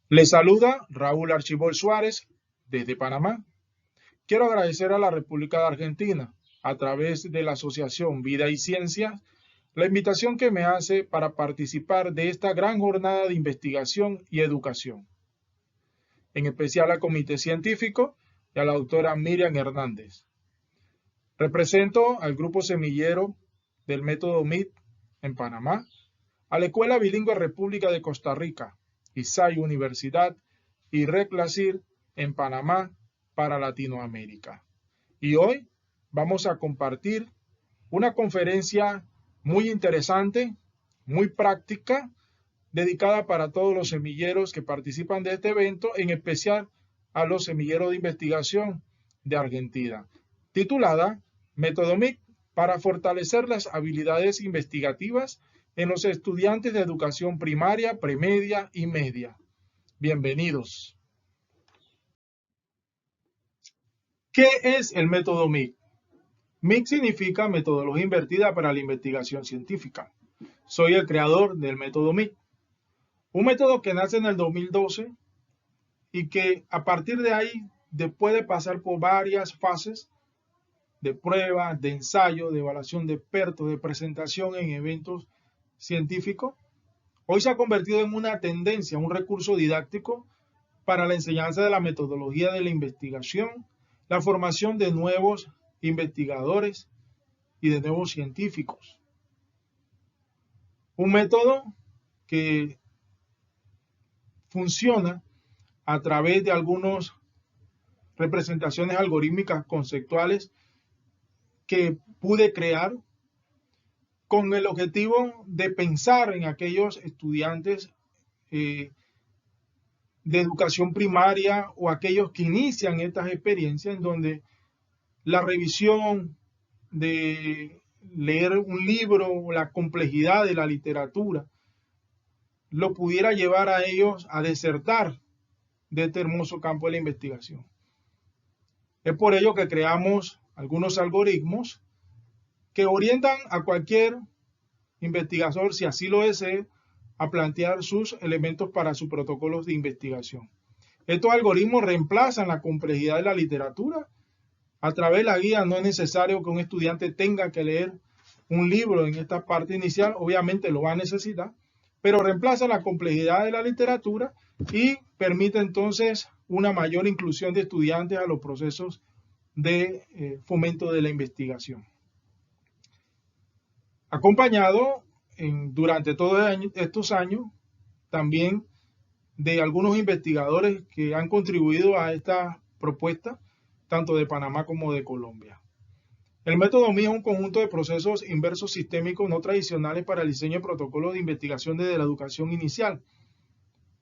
Les saluda Raúl Archibol Suárez desde Panamá. Quiero agradecer a la República de Argentina, a través de la Asociación Vida y Ciencia, la invitación que me hace para participar de esta gran jornada de investigación y educación. En especial al Comité Científico y a la doctora Miriam Hernández. Represento al Grupo Semillero del Método MIT en Panamá, a la Escuela Bilingüe República de Costa Rica, ISAI Universidad y Reclasir en Panamá para Latinoamérica. Y hoy vamos a compartir una conferencia muy interesante, muy práctica, dedicada para todos los semilleros que participan de este evento, en especial a los semilleros de investigación de Argentina, titulada Método MIT para fortalecer las habilidades investigativas en los estudiantes de educación primaria, premedia y media. Bienvenidos. ¿Qué es el método MIT? MIT significa Metodología Invertida para la Investigación Científica. Soy el creador del método MIT, un método que nace en el 2012 y que a partir de ahí, después de pasar por varias fases de prueba, de ensayo, de evaluación de expertos, de presentación en eventos científicos, hoy se ha convertido en una tendencia, un recurso didáctico para la enseñanza de la metodología de la investigación, la formación de nuevos investigadores y de nuevos científicos. Un método que funciona a través de algunas representaciones algorítmicas conceptuales que pude crear con el objetivo de pensar en aquellos estudiantes de educación primaria o aquellos que inician estas experiencias en donde la revisión de leer un libro, la complejidad de la literatura, lo pudiera llevar a ellos a desertar de este hermoso campo de la investigación. Es por ello que creamos algunos algoritmos que orientan a cualquier investigador, si así lo desee, a plantear sus elementos para sus protocolos de investigación. Estos algoritmos reemplazan la complejidad de la literatura. A través de la guía no es necesario que un estudiante tenga que leer un libro en esta parte inicial, obviamente lo va a necesitar, pero reemplaza la complejidad de la literatura y permite entonces una mayor inclusión de estudiantes a los procesos de fomento de la investigación. Acompañado durante todos estos años también de algunos investigadores que han contribuido a esta propuesta, tanto de Panamá como de Colombia. El método MIT es un conjunto de procesos inversos sistémicos no tradicionales para el diseño de protocolos de investigación desde la educación inicial.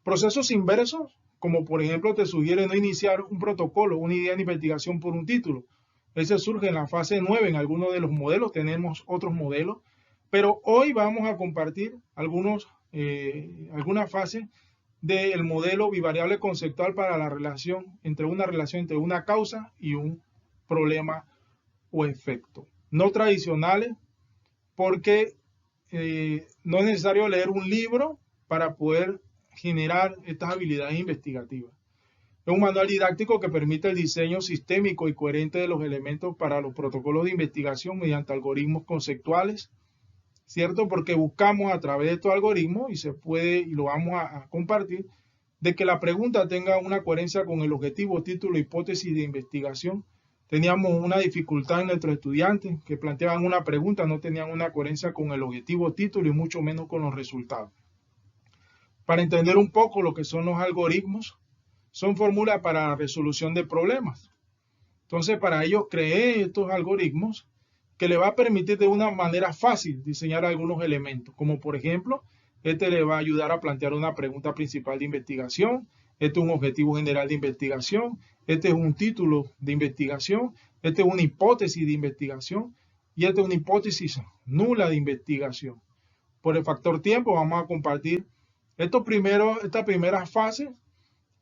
Procesos inversos, como por ejemplo te sugiere no iniciar un protocolo, una idea de investigación por un título. Ese surge en la fase 9 en algunos de los modelos, tenemos otros modelos, pero hoy vamos a compartir algunas fases del modelo bivariable conceptual para la relación entre una causa y un problema o efecto. No tradicionales, porque no es necesario leer un libro para poder generar estas habilidades investigativas. Es un manual didáctico que permite el diseño sistémico y coherente de los elementos para los protocolos de investigación mediante algoritmos conceptuales, ¿cierto? Porque buscamos a través de estos algoritmos, y lo vamos a compartir, de que la pregunta tenga una coherencia con el objetivo, título, hipótesis de investigación. Teníamos una dificultad en nuestros estudiantes que planteaban una pregunta, no tenían una coherencia con el objetivo, título y mucho menos con los resultados. Para entender un poco lo que son los algoritmos, son fórmulas para la resolución de problemas. Entonces, para ello creé estos algoritmos que le va a permitir de una manera fácil diseñar algunos elementos, como por ejemplo, este le va a ayudar a plantear una pregunta principal de investigación, este es un objetivo general de investigación, este es un título de investigación, este es una hipótesis de investigación y este es una hipótesis nula de investigación. Por el factor tiempo vamos a compartir estas primeras fases,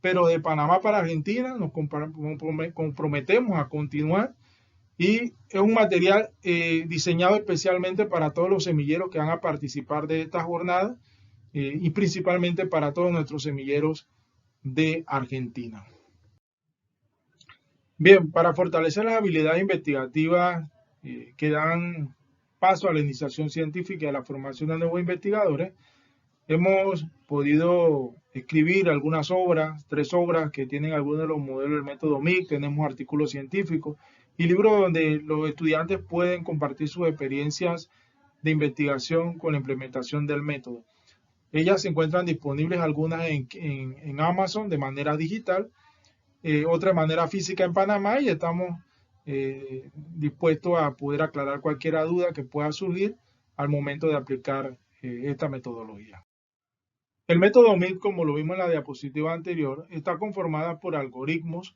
pero de Panamá para Argentina nos comprometemos a continuar y es un material diseñado especialmente para todos los semilleros que van a participar de esta jornada y principalmente para todos nuestros semilleros de Argentina. Bien, para fortalecer las habilidades investigativas que dan paso a la iniciación científica y a la formación de nuevos investigadores, hemos podido escribir algunas obras, 3 obras que tienen algunos de los modelos del método MIC, tenemos artículos científicos y libros donde los estudiantes pueden compartir sus experiencias de investigación con la implementación del método. Ellas se encuentran disponibles algunas en Amazon de manera digital, otra de manera física en Panamá, y estamos dispuestos a poder aclarar cualquier duda que pueda surgir al momento de aplicar esta metodología. El método MIT, como lo vimos en la diapositiva anterior, está conformada por algoritmos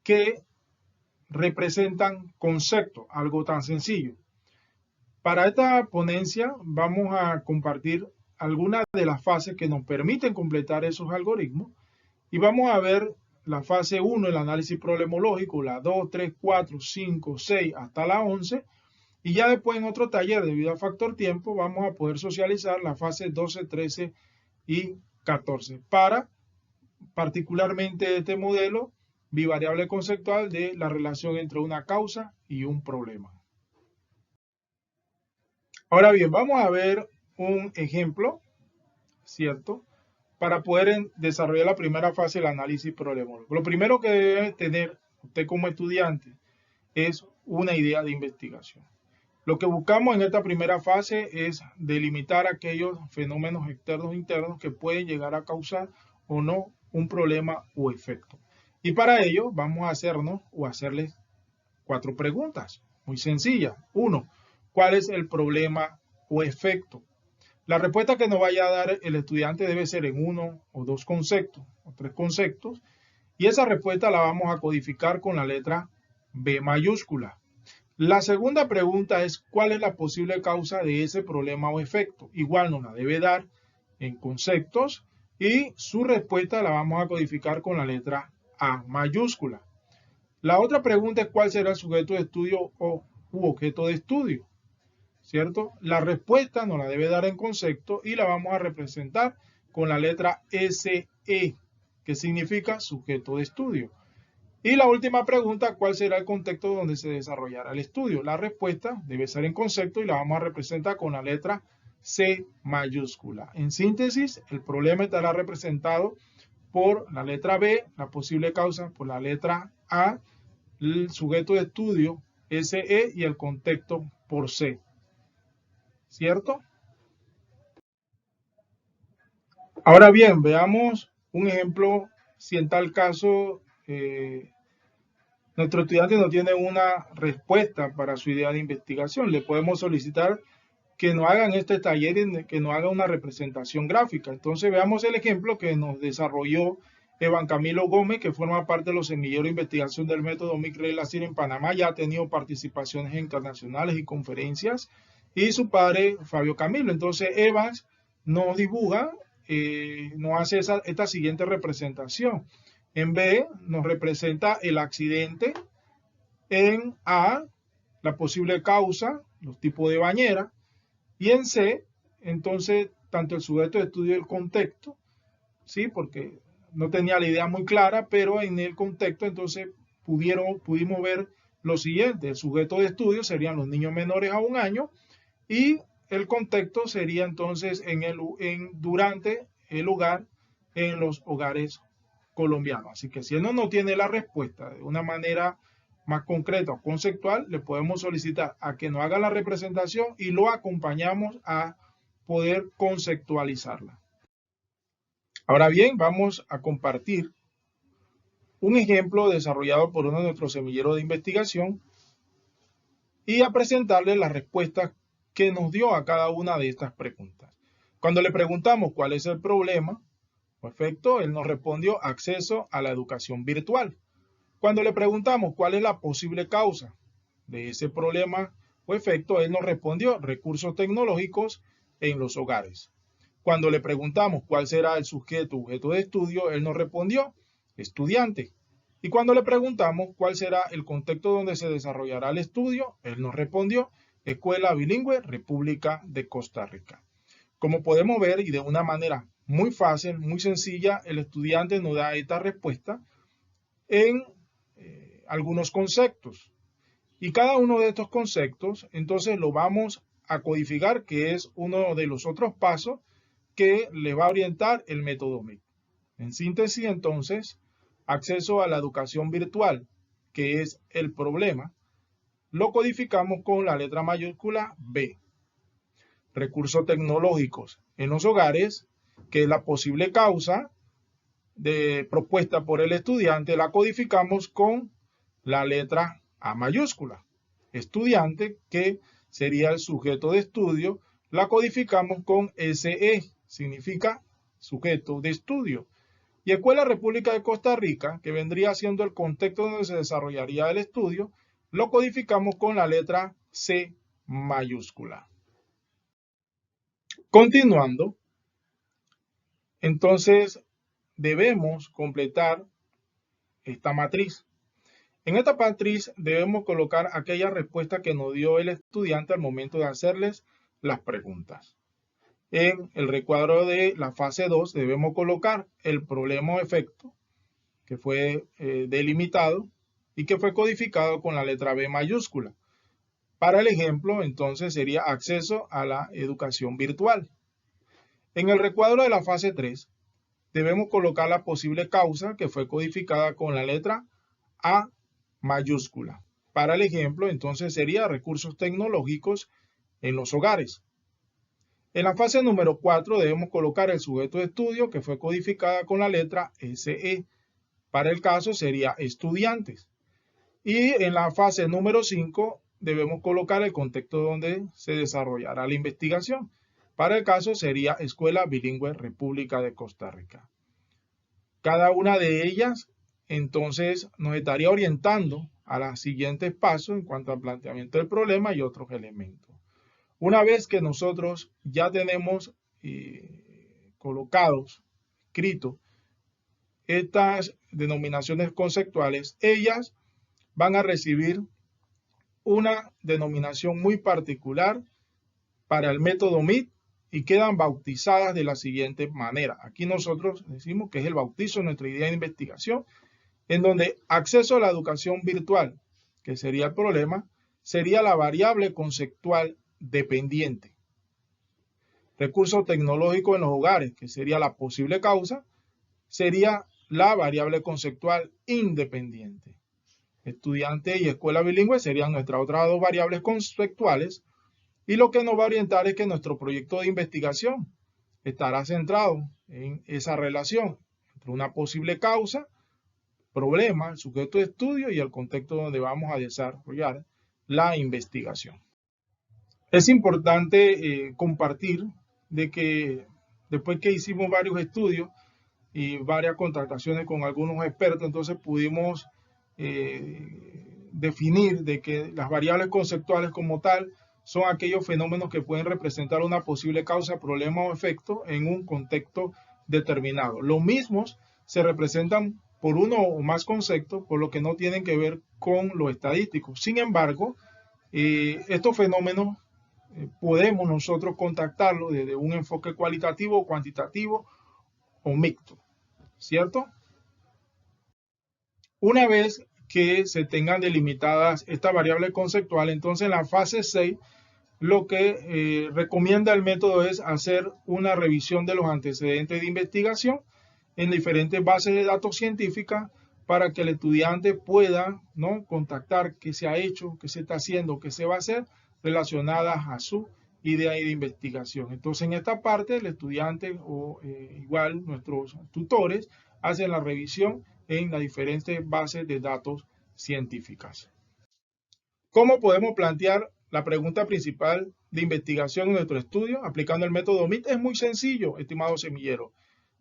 que representan conceptos, algo tan sencillo. Para esta ponencia vamos a compartir algunas de las fases que nos permiten completar esos algoritmos y vamos a ver la fase 1, el análisis problemológico, la 2, 3, 4, 5, 6 hasta la 11, y ya después en otro taller, debido a factor tiempo, vamos a poder socializar la fase 12, 13 y 14 para particularmente este modelo bivariable conceptual de la relación entre una causa y un problema. Ahora bien, vamos a ver un ejemplo, ¿cierto? Para poder desarrollar la primera fase del análisis problemológico. Lo primero que debe tener usted como estudiante es una idea de investigación. Lo que buscamos en esta primera fase es delimitar aquellos fenómenos externos e internos que pueden llegar a causar o no un problema o efecto. Y para ello vamos a hacernos o hacerles 4 preguntas muy sencillas. 1. ¿Cuál es el problema o efecto? La respuesta que nos vaya a dar el estudiante debe ser en 1 o 2 conceptos o 3 conceptos, y esa respuesta la vamos a codificar con la letra B mayúscula. La segunda pregunta es ¿cuál es la posible causa de ese problema o efecto? Igual nos la debe dar en conceptos y su respuesta la vamos a codificar con la letra A mayúscula. La otra pregunta es ¿cuál será el sujeto de estudio u objeto de estudio? ¿Cierto? La respuesta nos la debe dar en concepto y la vamos a representar con la letra SE, que significa sujeto de estudio. Y la última pregunta, ¿cuál será el contexto donde se desarrollará el estudio? La respuesta debe ser en concepto y la vamos a representar con la letra C mayúscula. En síntesis, el problema estará representado por la letra B, la posible causa por la letra A, el sujeto de estudio SE y el contexto por C. ¿Cierto? Ahora bien, veamos un ejemplo si en tal caso nuestro estudiante no tiene una respuesta para su idea de investigación. Le podemos solicitar que nos hagan este taller y que nos haga una representación gráfica. Entonces veamos el ejemplo que nos desarrolló Evan Camilo Gómez, que forma parte de los semilleros de investigación del método MIC-RELACIR en Panamá. Ya ha tenido participaciones internacionales y conferencias. Y su padre, Fabio Camilo. Entonces Evans nos dibuja, nos hace esta siguiente representación. En B nos representa el accidente, en A la posible causa, los tipos de bañera, y en C, entonces, tanto el sujeto de estudio y el contexto, ¿sí? Porque no tenía la idea muy clara, pero en el contexto entonces pudimos ver lo siguiente. El sujeto de estudio serían los niños menores a 1 año y el contexto sería entonces durante el hogar, en los hogares colombianos. Así que si él no tiene la respuesta de una manera más concreta o conceptual, le podemos solicitar a que nos haga la representación y lo acompañamos a poder conceptualizarla. Ahora bien, vamos a compartir un ejemplo desarrollado por uno de nuestros semilleros de investigación y a presentarle las respuestas que nos dio a cada una de estas preguntas. Cuando le preguntamos cuál es el problema o efecto, él nos respondió acceso a la educación virtual. Cuando le preguntamos cuál es la posible causa de ese problema o efecto, él nos respondió recursos tecnológicos en los hogares. Cuando le preguntamos cuál será el sujeto objeto de estudio, él nos respondió estudiante. Y cuando le preguntamos cuál será el contexto donde se desarrollará el estudio, él nos respondió Escuela Bilingüe República de Costa Rica. Como podemos ver y de una manera muy fácil, muy sencilla, el estudiante nos da esta respuesta en algunos conceptos. Y cada uno de estos conceptos, entonces lo vamos a codificar, que es uno de los otros pasos que le va a orientar el método MIT. En síntesis, entonces, acceso a la educación virtual, que es el problema, lo codificamos con la letra mayúscula B. Recursos tecnológicos en los hogares, que es la posible causa propuesta por el estudiante, la codificamos con la letra A mayúscula. Estudiante, que sería el sujeto de estudio, la codificamos con SE, significa sujeto de estudio. Y Escuela República de Costa Rica, que vendría siendo el contexto donde se desarrollaría el estudio, lo codificamos con la letra C mayúscula. Continuando, entonces debemos completar esta matriz. En esta matriz debemos colocar aquella respuesta que nos dio el estudiante al momento de hacerles las preguntas. En el recuadro de la fase 2 debemos colocar el problema o efecto que fue delimitado y que fue codificado con la letra B mayúscula. Para el ejemplo, entonces sería acceso a la educación virtual. En el recuadro de la fase 3 debemos colocar la posible causa que fue codificada con la letra A mayúscula. Para el ejemplo, entonces sería recursos tecnológicos en los hogares. En la fase número 4 debemos colocar el sujeto de estudio que fue codificada con la letra SE. Para el caso sería estudiantes. Y en la fase número 5 debemos colocar el contexto donde se desarrollará la investigación. Para el caso sería Escuela Bilingüe República de Costa Rica. Cada una de ellas entonces nos estaría orientando a los siguientes pasos en cuanto al planteamiento del problema y otros elementos. Una vez que nosotros ya tenemos colocados, escritos, estas denominaciones conceptuales, ellas van a recibir una denominación muy particular para el método MIT y quedan bautizadas de la siguiente manera. Aquí nosotros decimos que es el bautizo de nuestra idea de investigación, en donde acceso a la educación virtual, que sería el problema, sería la variable conceptual dependiente. Recursos tecnológicos en los hogares, que sería la posible causa, sería la variable conceptual independiente. Estudiante y escuela bilingüe serían nuestras otras dos variables conceptuales, y lo que nos va a orientar es que nuestro proyecto de investigación estará centrado en esa relación entre una posible causa, problema, el sujeto de estudio y el contexto donde vamos a desarrollar la investigación. Es importante compartir de que después que hicimos varios estudios y varias contrataciones con algunos expertos, entonces pudimos definir de que las variables conceptuales como tal son aquellos fenómenos que pueden representar una posible causa, problema o efecto en un contexto determinado. Los mismos se representan por uno o más conceptos, por lo que no tienen que ver con lo estadístico. Sin embargo, estos fenómenos podemos nosotros contactarlos desde un enfoque cualitativo, cuantitativo o mixto, ¿cierto? Una vez que se tengan delimitadas estas variables conceptuales, entonces en la fase 6 lo que recomienda el método es hacer una revisión de los antecedentes de investigación en diferentes bases de datos científicas para que el estudiante pueda, ¿no?, contactar qué se ha hecho, qué se está haciendo, qué se va a hacer relacionadas a su idea de investigación. Entonces en esta parte el estudiante o igual nuestros tutores hacen la revisión en las diferentes bases de datos científicas. ¿Cómo podemos plantear la pregunta principal de investigación en nuestro estudio aplicando el método MIT? Es muy sencillo, estimado semillero.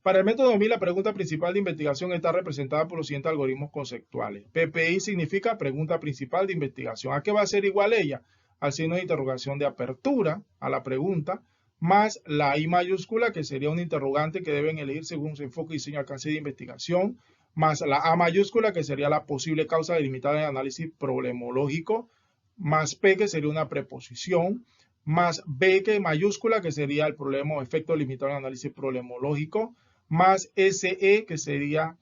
Para el método MIT, la pregunta principal de investigación está representada por los siguientes algoritmos conceptuales. PPI significa pregunta principal de investigación. ¿A qué va a ser igual ella? Al signo de interrogación de apertura a la pregunta, más la I mayúscula, que sería un interrogante que deben elegir según su enfoque, diseño, alcance de investigación, más la A mayúscula, que sería la posible causa delimitada en análisis problemológico, más P, que sería una preposición, más B que mayúscula, que sería el problema o efecto limitado al análisis problemológico, más SE, que sería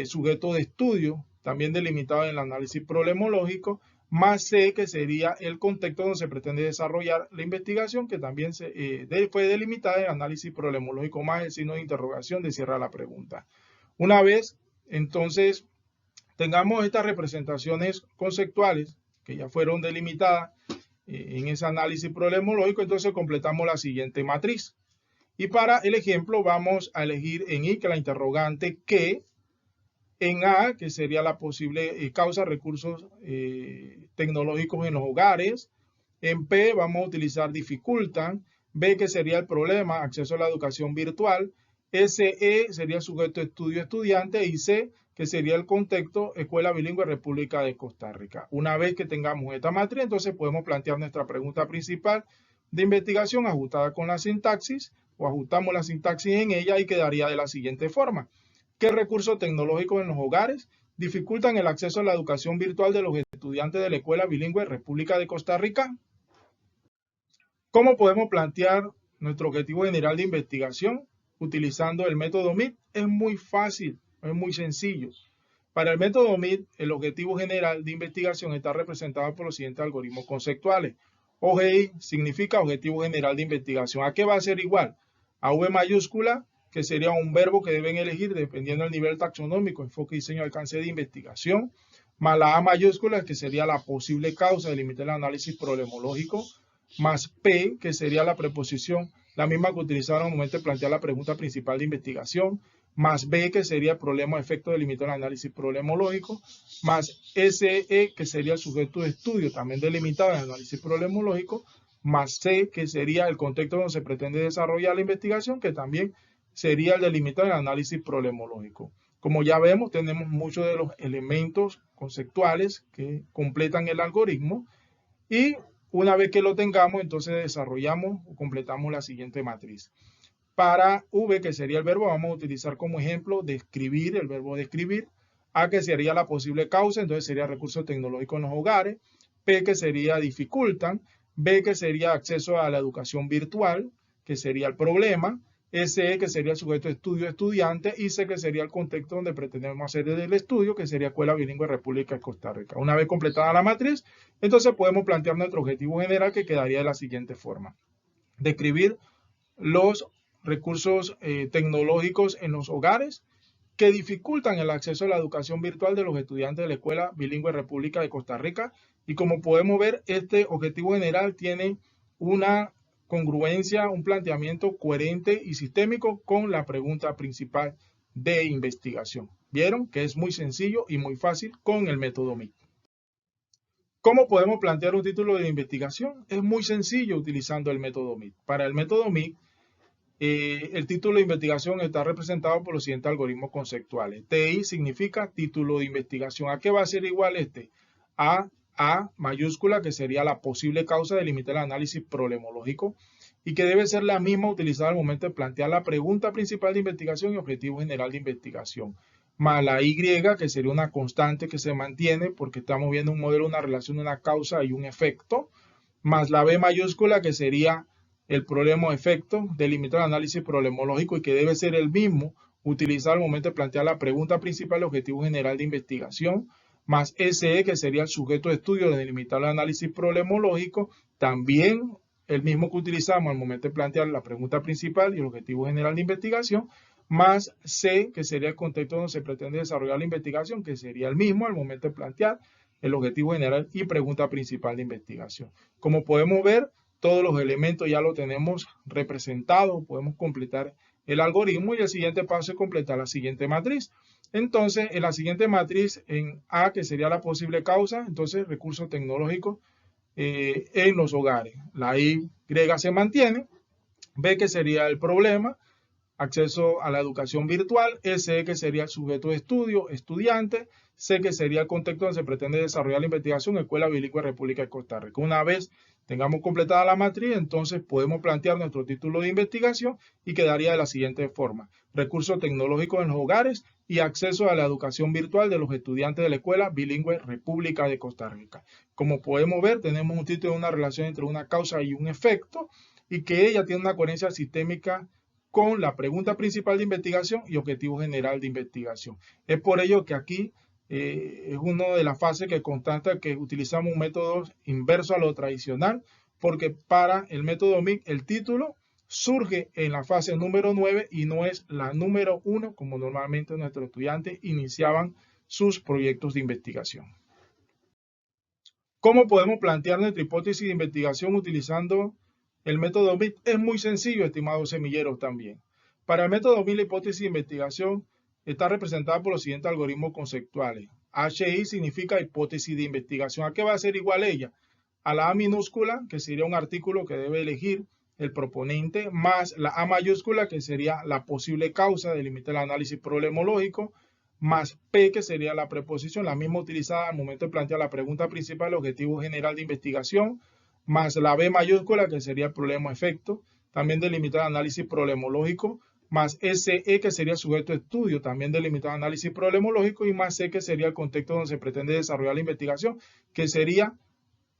sujeto de estudio, también delimitado en el análisis problemológico, más C, que sería el contexto donde se pretende desarrollar la investigación, que también fue delimitada en el análisis problemológico, más el signo de interrogación de cierra la pregunta. Una vez, entonces, tengamos estas representaciones conceptuales que ya fueron delimitadas en ese análisis problemológico, entonces completamos la siguiente matriz. Y para el ejemplo vamos a elegir en I, que la interrogante que, en A, que sería la posible causa, recursos tecnológicos en los hogares. En P vamos a utilizar dificultan. B, que sería el problema, acceso a la educación virtual. SE sería sujeto de estudio estudiante. Y C, que sería el contexto, Escuela Bilingüe República de Costa Rica. Una vez que tengamos esta matriz, entonces podemos plantear nuestra pregunta principal de investigación ajustada con la sintaxis, o ajustamos la sintaxis en ella y quedaría de la siguiente forma. ¿Qué recursos tecnológicos en los hogares dificultan el acceso a la educación virtual de los estudiantes de la Escuela Bilingüe República de Costa Rica? ¿Cómo podemos plantear nuestro objetivo general de investigación utilizando el método MIT? Es muy fácil, es muy sencillo. Para el método MIT, el objetivo general de investigación está representado por los siguientes algoritmos conceptuales. OGI significa objetivo general de investigación. ¿A qué va a ser igual? A V mayúscula, que sería un verbo que deben elegir dependiendo del nivel taxonómico, enfoque, diseño, alcance de investigación, más la A mayúscula, que sería la posible causa de limitar el análisis problemológico, más P, que sería la preposición, la misma que utilizaron al momento de plantear la pregunta principal de investigación, más B, que sería el problema o efecto de limitar el análisis problemológico, más SE, que sería el sujeto de estudio, también delimitado en el análisis problemológico, más C, que sería el contexto donde se pretende desarrollar la investigación, que también sería el delimitado en el análisis problemológico. Como ya vemos, tenemos muchos de los elementos conceptuales que completan el algoritmo y una vez que lo tengamos, entonces desarrollamos o completamos la siguiente matriz. Para V, que sería el verbo, vamos a utilizar como ejemplo describir, el verbo describir. A, que sería la posible causa, entonces sería recursos tecnológicos en los hogares. P, que sería dificultan. B, que sería acceso a la educación virtual, que sería el problema. SE, que sería el sujeto de estudio estudiante. Y C, que sería el contexto donde pretendemos hacer el estudio, que sería Escuela Bilingüe República de Costa Rica. Una vez completada la matriz, entonces podemos plantear nuestro objetivo general, que quedaría de la siguiente forma. Describir los recursos tecnológicos en los hogares que dificultan el acceso a la educación virtual de los estudiantes de la Escuela Bilingüe República de Costa Rica. Y como podemos ver, este objetivo general tiene una congruencia, un planteamiento coherente y sistémico con la pregunta principal de investigación. ¿Vieron? Que es muy sencillo y muy fácil con el método MIT. ¿Cómo podemos plantear un título de investigación? Es muy sencillo utilizando el método MIT. Para el método MIT, el título de investigación está representado por los siguientes algoritmos conceptuales. TI significa título de investigación. ¿A qué va a ser igual este? A mayúscula, que sería la posible causa de limitar el análisis problemológico y que debe ser la misma utilizada al momento de plantear la pregunta principal de investigación y objetivo general de investigación. Más la Y, que sería una constante que se mantiene porque estamos viendo un modelo, una relación de una causa y un efecto. Más la B mayúscula, que sería el problema o efecto delimitar el análisis problemológico y que debe ser el mismo utilizado al momento de plantear la pregunta principal y objetivo general de investigación, más SE, que sería el sujeto de estudio de delimitar el análisis problemológico, también el mismo que utilizamos al momento de plantear la pregunta principal y el objetivo general de investigación, más C, que sería el contexto donde se pretende desarrollar la investigación, que sería el mismo al momento de plantear el objetivo general y pregunta principal de investigación. Como podemos ver, todos los elementos ya lo tenemos representados, podemos completar el algoritmo y el siguiente paso es completar la siguiente matriz. Entonces, en la siguiente matriz, en A, que sería la posible causa, entonces recursos tecnológicos en los hogares. La Y se mantiene. B, que sería el problema, acceso a la educación virtual, SE que sería el sujeto de estudio, estudiante, C que sería el contexto donde se pretende desarrollar la investigación, Escuela Bilingüe República de Costa Rica. Una vez tengamos completada la matriz, entonces podemos plantear nuestro título de investigación y quedaría de la siguiente forma: recursos tecnológicos en los hogares y acceso a la educación virtual de los estudiantes de la Escuela Bilingüe República de Costa Rica. Como podemos ver, tenemos un título de una relación entre una causa y un efecto, y que ella tiene una coherencia sistémica con la pregunta principal de investigación y objetivo general de investigación. Es por ello que aquí es una de las fases que constata que utilizamos un método inverso a lo tradicional, porque para el método MIC el título surge en la fase número 9 y no es la número 1 como normalmente nuestros estudiantes iniciaban sus proyectos de investigación. ¿Cómo podemos plantear nuestra hipótesis de investigación utilizando el método MIC? Es muy sencillo, estimados semilleros, también. Para el método MIC, la hipótesis de investigación está representada por los siguientes algoritmos conceptuales. HI significa hipótesis de investigación. ¿A qué va a ser igual ella? A la A minúscula, que sería un artículo que debe elegir el proponente, más la A mayúscula, que sería la posible causa, delimita el análisis problemológico, más P, que sería la preposición, la misma utilizada al momento de plantear la pregunta principal, el objetivo general de investigación, más la B mayúscula, que sería el problema-efecto, también delimitar el análisis problemológico, más SE, que sería el sujeto de estudio, también delimitar el análisis problemológico, y más C, que sería el contexto donde se pretende desarrollar la investigación, que sería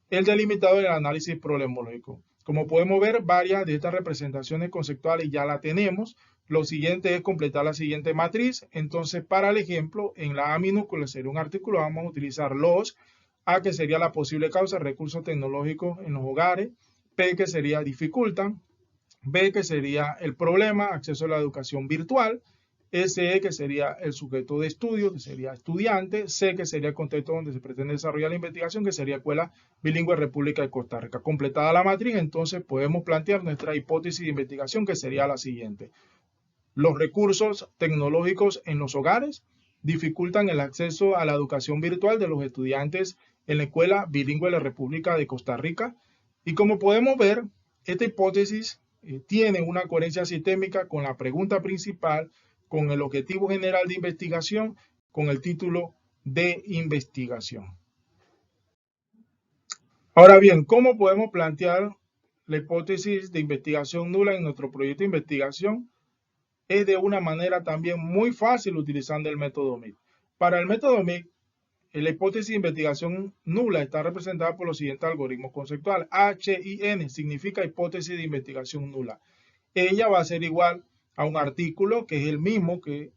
el delimitado del análisis problemológico. Como podemos ver, varias de estas representaciones conceptuales ya la tenemos. Lo siguiente es completar la siguiente matriz. Entonces, para el ejemplo, en la A minúscula sería un artículo, vamos a utilizar los. A, que sería la posible causa, recursos tecnológicos en los hogares. P, que sería dificultan. B, que sería el problema, acceso a la educación virtual. SE, que sería el sujeto de estudio, que sería estudiante. C, que sería el contexto donde se pretende desarrollar la investigación, que sería Escuela Bilingüe República de Costa Rica. Completada la matriz, entonces podemos plantear nuestra hipótesis de investigación, que sería la siguiente. Los recursos tecnológicos en los hogares dificultan el acceso a la educación virtual de los estudiantes en la Escuela Bilingüe de la República de Costa Rica. Y como podemos ver, esta hipótesis tiene una coherencia sistémica con la pregunta principal, con el objetivo general de investigación, con el título de investigación. Ahora bien, ¿cómo podemos plantear la hipótesis de investigación nula en nuestro proyecto de investigación? Es de una manera también muy fácil utilizando el método MIC. Para el método MIC, la hipótesis de investigación nula está representada por los siguientes algoritmos conceptuales. HIN significa hipótesis de investigación nula. Ella va a ser igual a un artículo que es el mismo que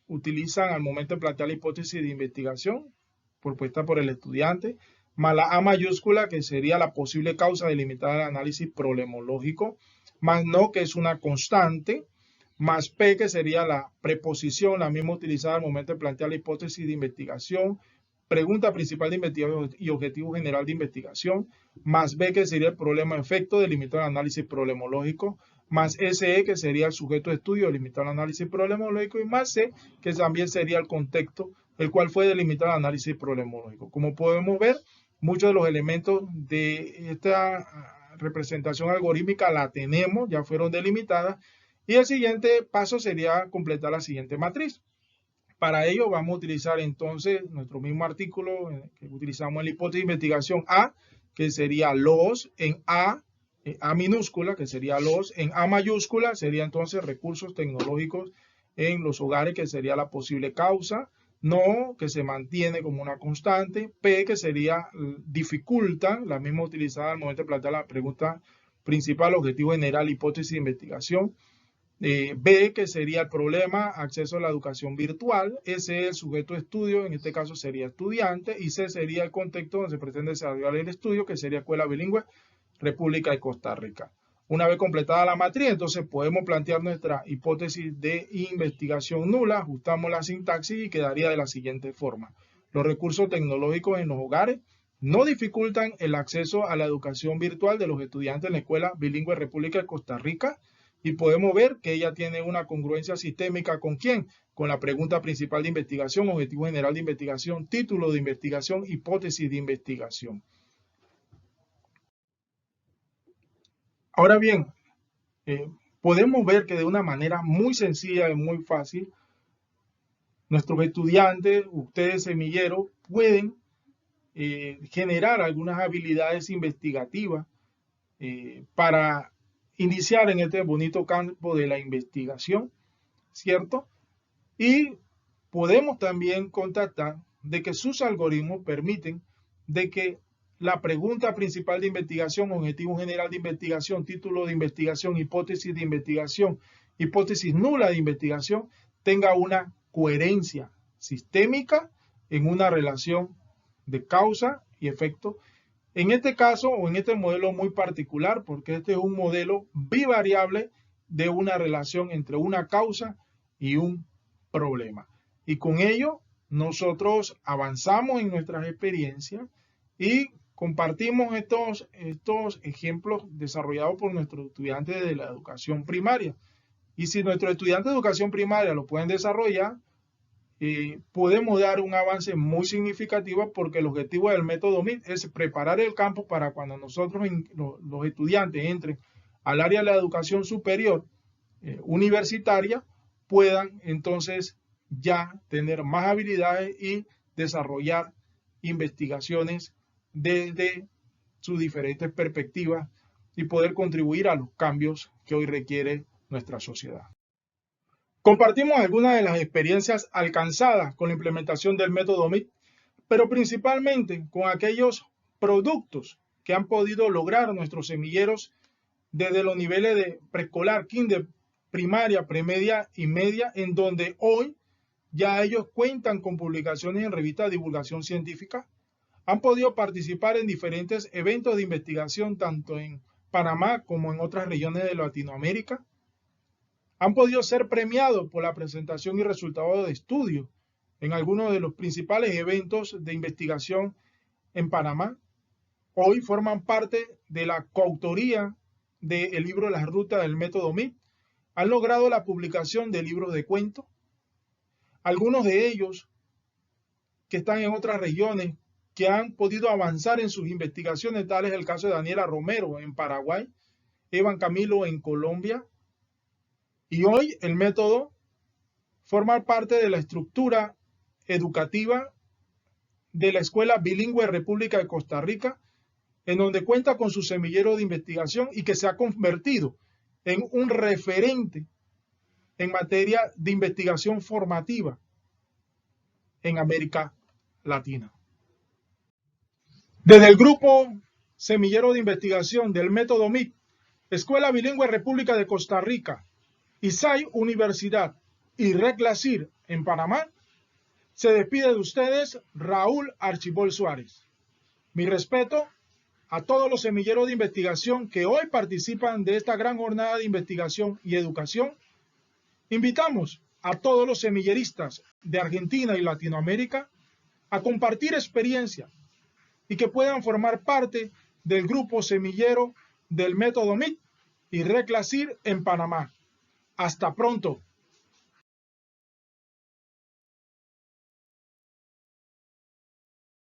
utilizan al momento de plantear la hipótesis de investigación propuesta por el estudiante, más la A mayúscula, que sería la posible causa delimitada del análisis problemológico, más no, que es una constante, más P, que sería la preposición, la misma utilizada al momento de plantear la hipótesis de investigación, pregunta principal de investigación y objetivo general de investigación, más B, que sería el problema-efecto, delimitado el análisis problemológico, más SE, que sería el sujeto de estudio, delimitado el análisis problemológico, y más C, que también sería el contexto, el cual fue delimitado el análisis problemológico. Como podemos ver, muchos de los elementos de esta representación algorítmica la tenemos, ya fueron delimitadas, y el siguiente paso sería completar la siguiente matriz. Para ello vamos a utilizar entonces nuestro mismo artículo que utilizamos en la hipótesis de investigación A, que sería los, en A minúscula, que sería los, en A mayúscula sería entonces recursos tecnológicos en los hogares, que sería la posible causa, no, que se mantiene como una constante, P, que sería dificulta, la misma utilizada al momento de plantear la pregunta principal, objetivo general, hipótesis de investigación, B, que sería el problema, acceso a la educación virtual. S es el sujeto de estudio, en este caso sería estudiante, y C sería el contexto donde se pretende desarrollar el estudio, que sería Escuela Bilingüe República de Costa Rica. Una vez completada la matriz, entonces podemos plantear nuestra hipótesis de investigación nula, ajustamos la sintaxis y quedaría de la siguiente forma. Los recursos tecnológicos en los hogares no dificultan el acceso a la educación virtual de los estudiantes en la Escuela Bilingüe República de Costa Rica, y podemos ver que ella tiene una congruencia sistémica ¿con quién? Con la pregunta principal de investigación, objetivo general de investigación, título de investigación, hipótesis de investigación. Ahora bien, podemos ver que de una manera muy sencilla y muy fácil, nuestros estudiantes, ustedes semilleros, pueden generar algunas habilidades investigativas para iniciar en este bonito campo de la investigación, ¿cierto? Y podemos también constatar de que sus algoritmos permiten de que la pregunta principal de investigación, objetivo general de investigación, título de investigación, hipótesis de investigación, hipótesis nula de investigación, tenga una coherencia sistémica en una relación de causa y efecto. En este caso o en este modelo muy particular, porque este es un modelo bivariable de una relación entre una causa y un problema. Y con ello nosotros avanzamos en nuestras experiencias y compartimos estos ejemplos desarrollados por nuestros estudiantes de la educación primaria. Y si nuestros estudiantes de educación primaria lo pueden desarrollar, podemos dar un avance muy significativo, porque el objetivo del método MIT es preparar el campo para cuando nosotros, los estudiantes, entren al área de la educación superior universitaria, puedan entonces ya tener más habilidades y desarrollar investigaciones desde sus diferentes perspectivas y poder contribuir a los cambios que hoy requiere nuestra sociedad. Compartimos algunas de las experiencias alcanzadas con la implementación del método MIT, pero principalmente con aquellos productos que han podido lograr nuestros semilleros desde los niveles de preescolar, kinder, primaria, premedia y media, en donde hoy ya ellos cuentan con publicaciones en revistas de divulgación científica, han podido participar en diferentes eventos de investigación tanto en Panamá como en otras regiones de Latinoamérica, han podido ser premiados por la presentación y resultados de estudios en algunos de los principales eventos de investigación en Panamá. Hoy forman parte de la coautoría del libro Las Rutas del Método MIT. Han logrado la publicación de libros de cuentos. Algunos de ellos que están en otras regiones, que han podido avanzar en sus investigaciones, tal es el caso de Daniela Romero en Paraguay, Evan Camilo en Colombia. Y hoy el método forma parte de la estructura educativa de la Escuela Bilingüe República de Costa Rica, en donde cuenta con su semillero de investigación y que se ha convertido en un referente en materia de investigación formativa en América Latina. Desde el grupo Semillero de Investigación del Método MIT, Escuela Bilingüe República de Costa Rica, ISAI Universidad y Reclasir en Panamá, se despide de ustedes Raúl Archibol Suárez. Mi respeto a todos los semilleros de investigación que hoy participan de esta gran jornada de investigación y educación. Invitamos a todos los semilleristas de Argentina y Latinoamérica a compartir experiencia y que puedan formar parte del grupo semillero del Método MIT y Reclasir en Panamá. Hasta pronto.